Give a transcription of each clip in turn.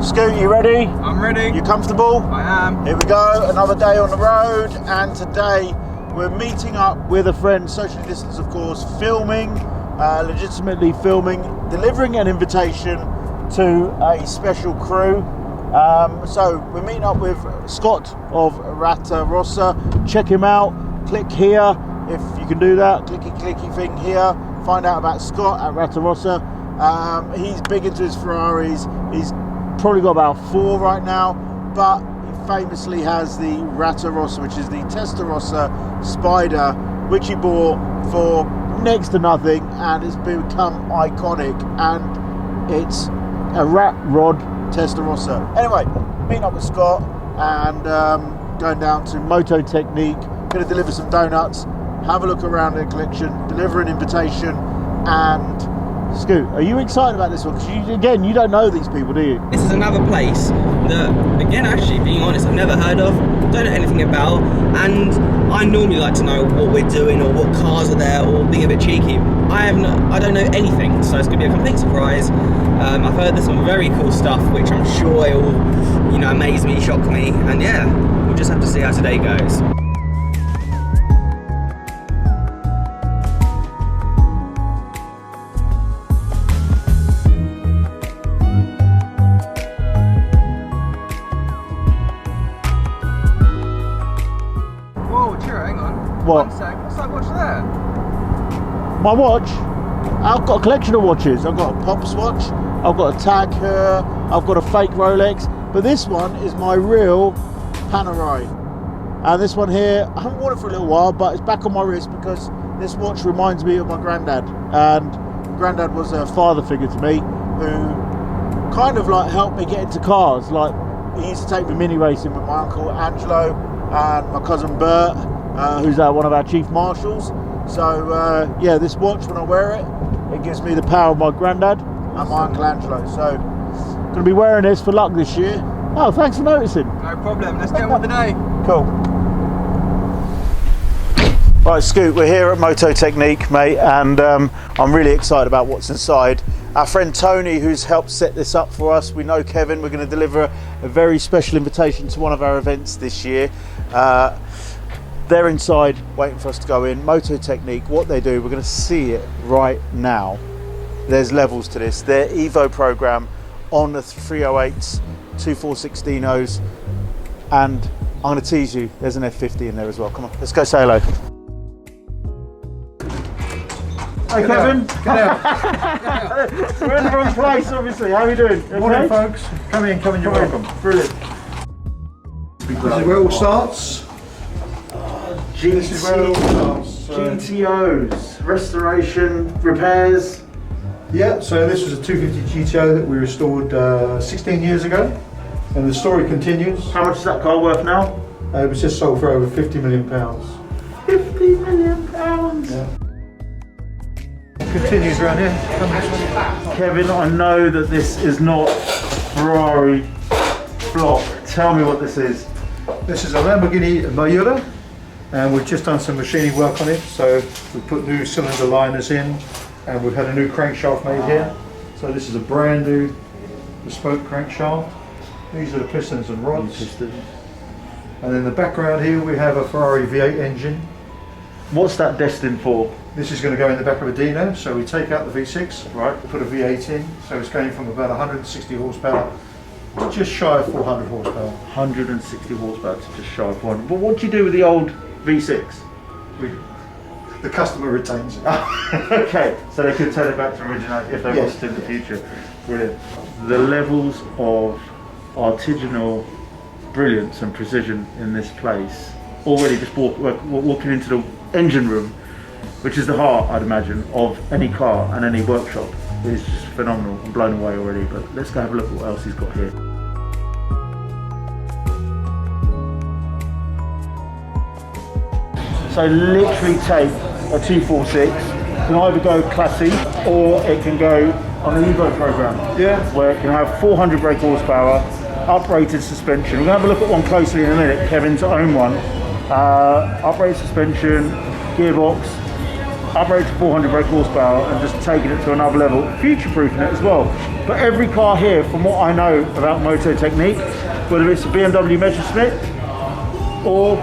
Scoot, you ready? I'm ready. You comfortable? I am. Here we go, another day on the road, and today we're meeting up with a friend, socially distanced of course, filming, legitimately filming, delivering an invitation to a special crew. So we're meeting up with Scott of Ratarossa. Check him out, click here if you can do that, clicky thing here, find out about Scott at Ratarossa. He's big into his Ferraris. He's probably got about 4 right now, but he famously has the Ratarossa, which is the Testarossa Spider, which he bought for next to nothing, and it's become iconic, and it's a rat rod Testarossa. Anyway, meeting up with Scott and going down to Moto Technique, going to deliver some donuts, have a look around the collection, deliver an invitation, and Scoot, are you excited about this one? Because again, you don't know these people, do you? This is another place that, again, actually being honest, I've never heard of, don't know anything about, and I normally like to know what we're doing or what cars are there, or being a bit cheeky. I don't know anything, so it's going to be a complete surprise. I've heard there's some very cool stuff, which I'm sure it will, amaze me, shock me, and yeah, we'll just have to see how today goes. What? One sec, what's that watch there? My watch? I've got a collection of watches. I've got a Pops watch, I've got a Tag Heuer, I've got a fake Rolex, but this one is my real Panerai. And this one here, I haven't worn it for a little while, but it's back on my wrist because this watch reminds me of my granddad. And granddad was a father figure to me who kind of like helped me get into cars. Like, he used to take me mini racing with my uncle Angelo and my cousin Bert, who's one of our chief marshals. So yeah, this watch, when I wear it, it gives me the power of my granddad and my uncle Angelo. So going to be wearing this for luck this year. Oh, thanks for noticing. No problem, let's get on with the day. Cool. Right, Scoot, we're here at Moto Technique, mate, and I'm really excited about what's inside. Our friend Tony, who's helped set this up for us, we know Kevin, we're going to deliver a very special invitation to one of our events this year. They're inside waiting for us to go in. Moto Technique, what they do, we're going to see it right now. There's levels to this. Their Evo program on the 308s, 246 Dinos, and I'm going to tease you, there's an F50 in there as well. Come on, let's go say hello. Hi Kevin. Get out. We're in the wrong place, obviously. How are you doing? Okay? Morning, folks. Come in, you're welcome. Brilliant. This is where it all starts. This is where it all starts. GTOs, restoration, repairs. Yeah, so this was a 250 GTO that we restored 16 years ago, and the story continues. How much is that car worth now? It was just sold for over £50 million. £50 million. Yeah. Continues around here. Come this way. Kevin, I know that this is not Ferrari block. Tell me what this is. This is a Lamborghini Miura, and we've just done some machining work on it. So we put new cylinder liners in, and we've had a new crankshaft made here. So this is a brand new bespoke crankshaft. These are the pistons and rods. And in the background here we have a Ferrari V8 engine. What's that destined for? This is going to go in the back of a Dino, so we take out the V6, right, we put a V8 in, so it's going from about 160 horsepower to just shy of 400 horsepower. 160 horsepower to just shy of 400. But what do you do with the old V6? The customer retains it. Okay, so they could take it back to originate if they wanted to in the future. Brilliant. The levels of artisanal brilliance and precision in this place, already just walking into the engine room, which is the heart, I'd imagine, of any car and any workshop, is just phenomenal. I'm blown away already, but let's go have a look at what else he's got here. So literally take a 246, can either go classy or it can go on the Evo program, where it can have 400 brake horsepower, uprated suspension. We're going to have a look at one closely in a minute, Kevin's own one. Uprated suspension, gearbox, upgraded to 400 brake horsepower and just taking it to another level, future-proofing it as well. But every car here, from what I know about moto technique, whether it's a BMW Messerschmitt or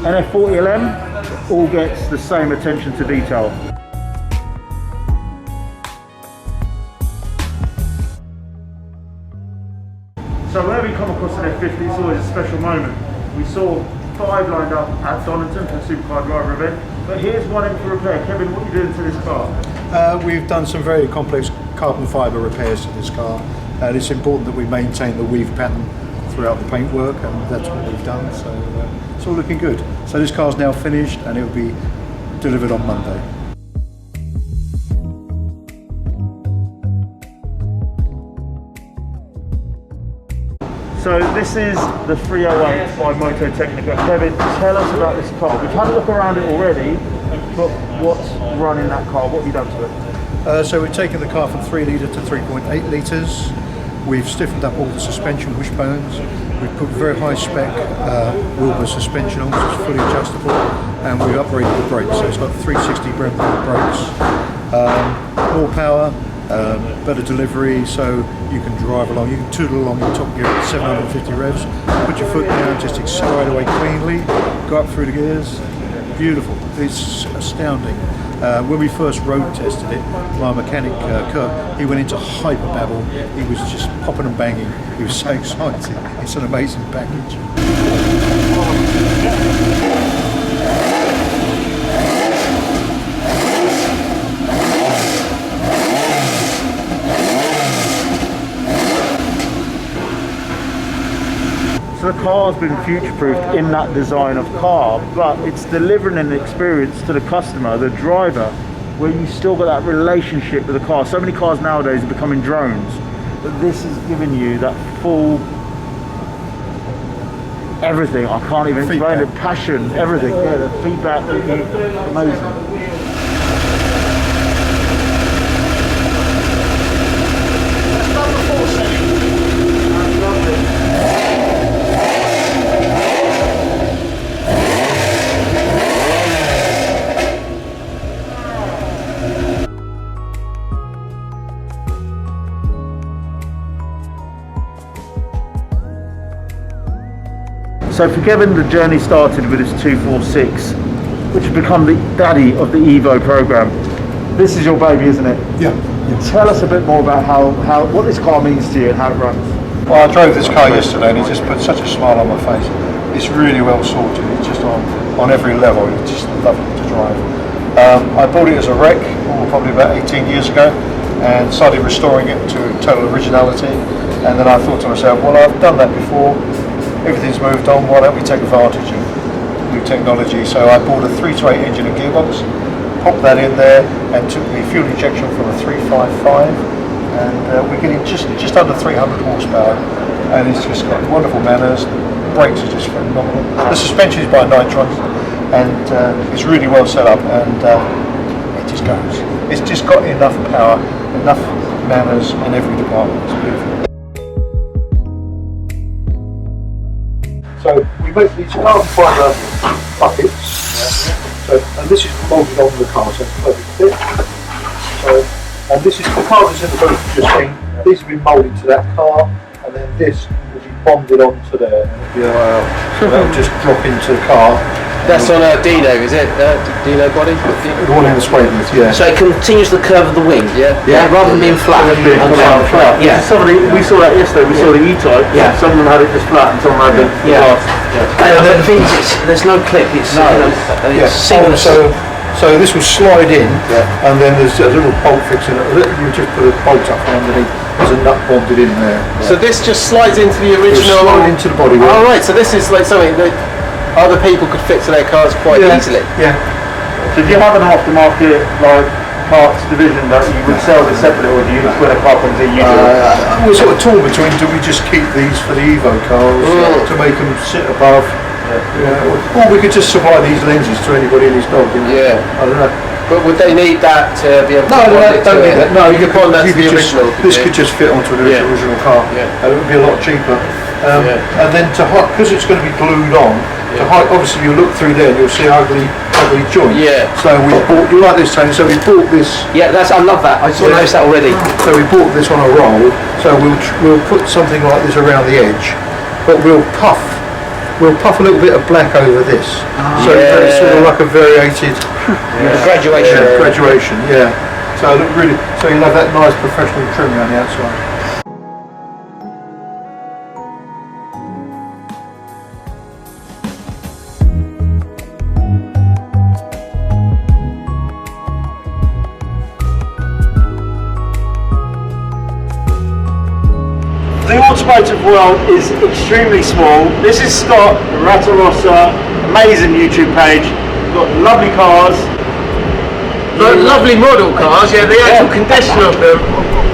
an F40 LM, all gets the same attention to detail. So whenever you come across an F50, it's always a special moment. We saw 5 lined up at Donington for the Supercar Driver event, but here's one in for repair. Kevin, what are you doing to this car? We've done some very complex carbon fibre repairs to this car, and it's important that we maintain the weave pattern throughout the paintwork, and that's what we've done, so it's all looking good. So this car's now finished and it will be delivered on Monday. So this is the 308 by Moto Technica. Kevin, tell us about this car. We've had a look around it already, but what's running that car? What have you done to it? So we've taken the car from 3 litre to 3.8 litres. We've stiffened up all the suspension wishbones. We've put very high spec Wilbur suspension on, which is fully adjustable, and we've upgraded the brakes. So it's got 360 brake brakes, more power, better delivery, so you can drive along, you can tootle along your top gear at 750 revs, put your foot down, just accelerate away cleanly, go up through the gears. Beautiful, it's astounding. When we first road tested it, my mechanic Kurt, he went into hyperbabble. He was just popping and banging. He was so excited. It's an amazing package. So the car's been future-proofed in that design of car, but it's delivering an experience to the customer, the driver, where you still got that relationship with the car. So many cars nowadays are becoming drones, but this is giving you that full everything. I can't even explain it. Passion, everything. Yeah, the feedback, amazing. So for Kevin, the journey started with his 246, which has become the daddy of the Evo program. This is your baby, isn't it? Yeah. Tell us a bit more about what this car means to you and how it runs. Well, I drove this car yesterday and it just put such a smile on my face. It's really well sorted. It's just on every level. It's just lovely to drive. I bought it as a wreck probably about 18 years ago and started restoring it to total originality. And then I thought to myself, well, I've done that before. Everything's moved on, why don't we take advantage of new technology? So I bought a 3-to-8 engine and gearbox, popped that in there and took the fuel injection from a 355, and we're getting just under 300 horsepower, and it's just got wonderful manners. The brakes are just phenomenal. The suspension is by Nitron, and it's really well set up, and it just goes. It's just got enough power, enough manners in every department. It's beautiful. So we make these carbon fibre buckets, so, and this is moulded onto the car, so it's perfect fit. So, and this is the car that's in the booth you've just seen. These have been moulded to that car, and then this will be bonded onto there. So that will just drop into the car. That's on a Dino, is it? Dino body? The one in the spray booth, yeah. So it continues the curve of the wing, yeah? Rather than being flat. Flat. Yeah. We saw that yesterday. We saw the E-Type. Yeah. Some of them had it just flat, and some of them had the glass. And the thing is, there's no clip. It's it's seamless. So this will slide in, and then there's a little bolt fixing it. You just put a bolt up from underneath. There's a nut bonded in there. So this just slides into the original. Slide into the bodywork. Oh right. So this is like something that other people could fit to their cars quite easily. Yeah. So do you have an aftermarket parts division that you would sell this separately, or do you just when a car comes in, we're sort of torn between, do we just keep these for the Evo cars to make them sit above? Or we could just supply these lenses to anybody in his dog. Yeah. I don't know. But would they need that to be able to bond it to it? That. No, you could bond that to the original. This could just fit onto the original car. And it would be a lot cheaper. And then to height, because it's going to be glued on, to height, obviously you look through there and you'll see ugly probably joint. Yeah. So we bought, you like this, Tony? So we bought this. Yeah, I love that. I saw noticed that already. So we bought this on a roll. So we'll put something like this around the edge, but we'll puff a little bit of black over this. So it's sort of like a variated graduation. Yeah. So look really. So you'll have that nice professional trim around the outside. The automotive world is extremely small. This is Scott, Ratarossa, amazing YouTube page. We've got lovely cars. Lovely model cars, yeah, the actual condition of them,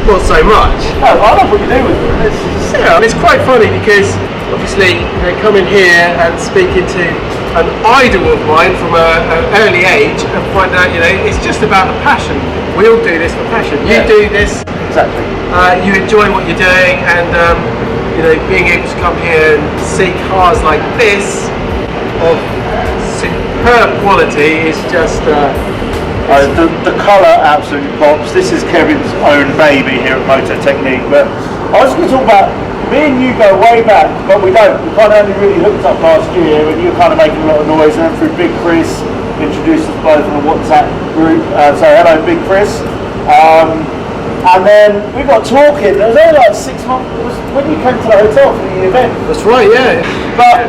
not so much. Oh, I love what you do with them. It's quite funny because obviously coming here and speaking to an idol of mine from an early age and find out, it's just about a passion. We all do this for passion. You do this. Exactly. You enjoy what you're doing, and being able to come here and see cars like this of superb quality is just. The colour absolutely pops. This is Kevin's own baby here at Motor Technique. But I was going to talk about me and you go way back, but we don't. We kind of only really hooked up last year when you were kind of making a lot of noise, and then through Big Chris introduced us both on a WhatsApp group. So hello, Big Chris. And then we got talking. It was only like 6 months. It was when you came to the hotel for the event. That's right, yeah. But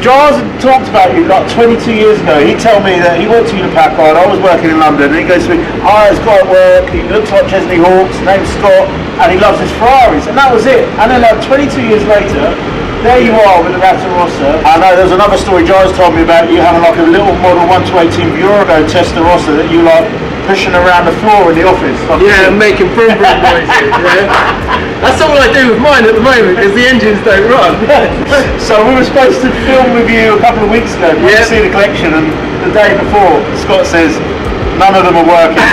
Giles had talked about you like 22 years ago. He told me that he worked at Hewlett Packard. I was working in London, and he goes to me, "Hi, it's Scott at work. He looks like Chesney Hawkes. His name's Scott, and he loves his Ferraris." And that was it. And then like 22 years later, there you are with the Ratarossa. I know there's another story Giles told me about you having like a little model 1/18 Euro Testarossa that you like pushing around the floor in the office. Yeah, and making vroom vroom noises. Yeah. That's all I do with mine at the moment because the engines don't run. So we were supposed to film with you a couple of weeks ago. We see the collection, and the day before, Scott says none of them are working.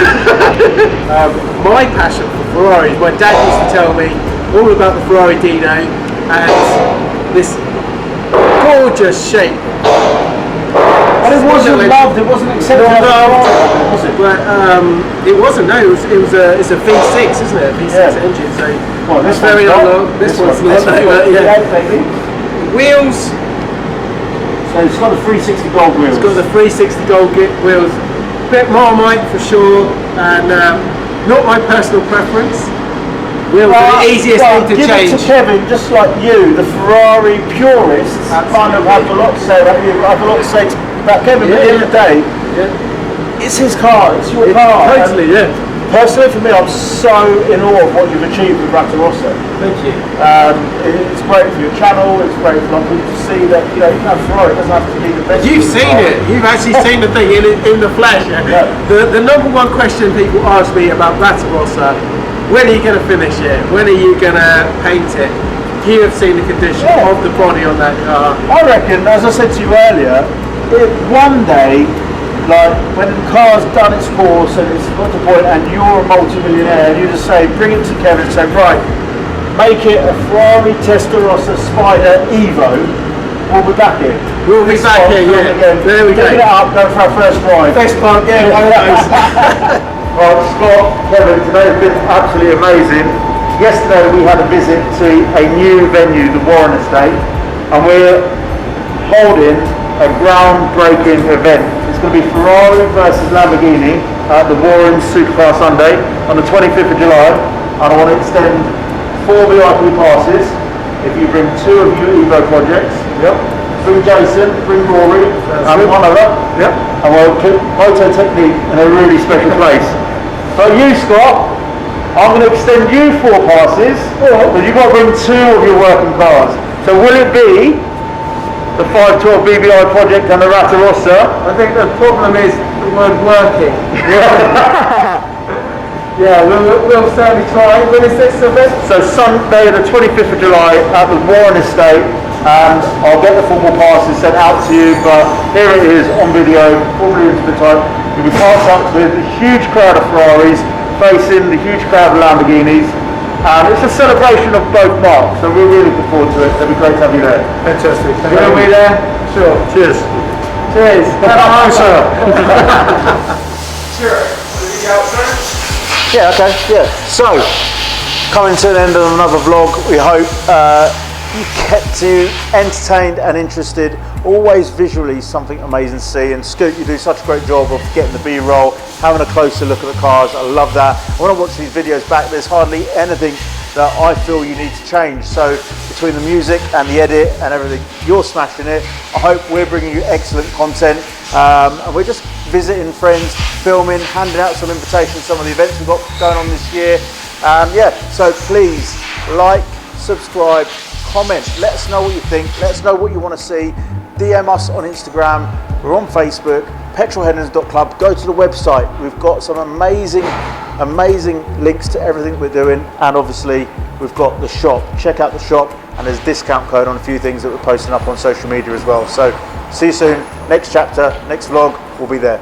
My passion for Ferraris, my dad used to tell me all about the Ferrari Dino and this gorgeous shape. And it wasn't loved, it wasn't accepted. Was it? But it wasn't. No, it's a V6, isn't it? A V6 engine. So well, this very long. This one's not. Wheels. So it's got the 360 gold wheels. It's got the 360 gold wheels. Bit Marmite for sure, and not my personal preference. Wheels are the easiest thing to give change. It to Kevin, just like you, the Ferrari purists kind of have a lot to say about you. I have a lot to say about Kevin, but at the end of the day, it's his car, it's your car. Totally, yeah. Personally, for me, I'm so in awe of what you've achieved with Ratarossa. Thank you. It's great for your channel, it's great for people to see that, even though Ferrari doesn't have to be the best. You've seen it, you've actually seen the thing in the flesh. Yeah. The number one question people ask me about Ratarossa, when are you going to finish it? When are you going to paint it? You have seen the condition of the body on that car. I reckon, as I said to you earlier, if one day, like when the car's done its course and it's got to the point and you're a multi-millionaire, and you just say, bring it to Kevin and say, right, make it a Ferrari Testarossa Spider Evo, we'll be back here. We'll be back here, yeah. Again. There we go. Pick it up, go for our first drive. Best part, yeah. Right, Scott, Kevin, today has been absolutely amazing. Yesterday we had a visit to a new venue, the Warren Estate, and we're holding a groundbreaking event. It's going to be Ferrari versus Lamborghini at the Warren Supercar Sunday on the 25th of July, and I want to extend 4 VIP passes if you bring 2 of your Evo projects. Bring Jason, bring Rory, and one other. And we'll put Moto Technique in a really special place. But you, Scott, I'm going to extend you 4 passes, but you've got to bring 2 of your working cars. So will it be the 512 BBI project and the Ratarossa? I think the problem is the word working. Yeah, we'll certainly try. When is this event? So Sunday the 25th of July at the Warren Estate, and I'll get the formal passes sent out to you, but here it is on video, probably into the time. You'll be passed up with a huge crowd of Ferraris facing the huge crowd of Lamborghinis, and it's a celebration of both marques, so we're really looking forward to it. It'll be great to have you there. Fantastic. You going to be there? Sure. Cheers. Cheers. Ratarossa. Ciro, Yeah, okay, yeah. So, coming to the end of another vlog, we hope you kept you entertained and interested. Always visually something amazing to see, and Scoot, you do such a great job of getting the B-roll, having a closer look at the cars. I love that. When I watch these videos back, there's hardly anything that I feel you need to change. So between the music and the edit and everything, you're smashing it. I hope we're bringing you excellent content, and we're just visiting friends, filming, handing out some invitations to some of the events we've got going on this year. Yeah, so please like, subscribe, comment, let us know what you think, let us know what you want to see. DM us on Instagram, we're on Facebook, petrolheadonism.club. Go to the website, we've got some amazing links to everything we're doing, and obviously we've got the shop. Check out the shop, and there's a discount code on a few things that we're posting up on social media as well. So see you soon, next chapter, next vlog, we'll be there.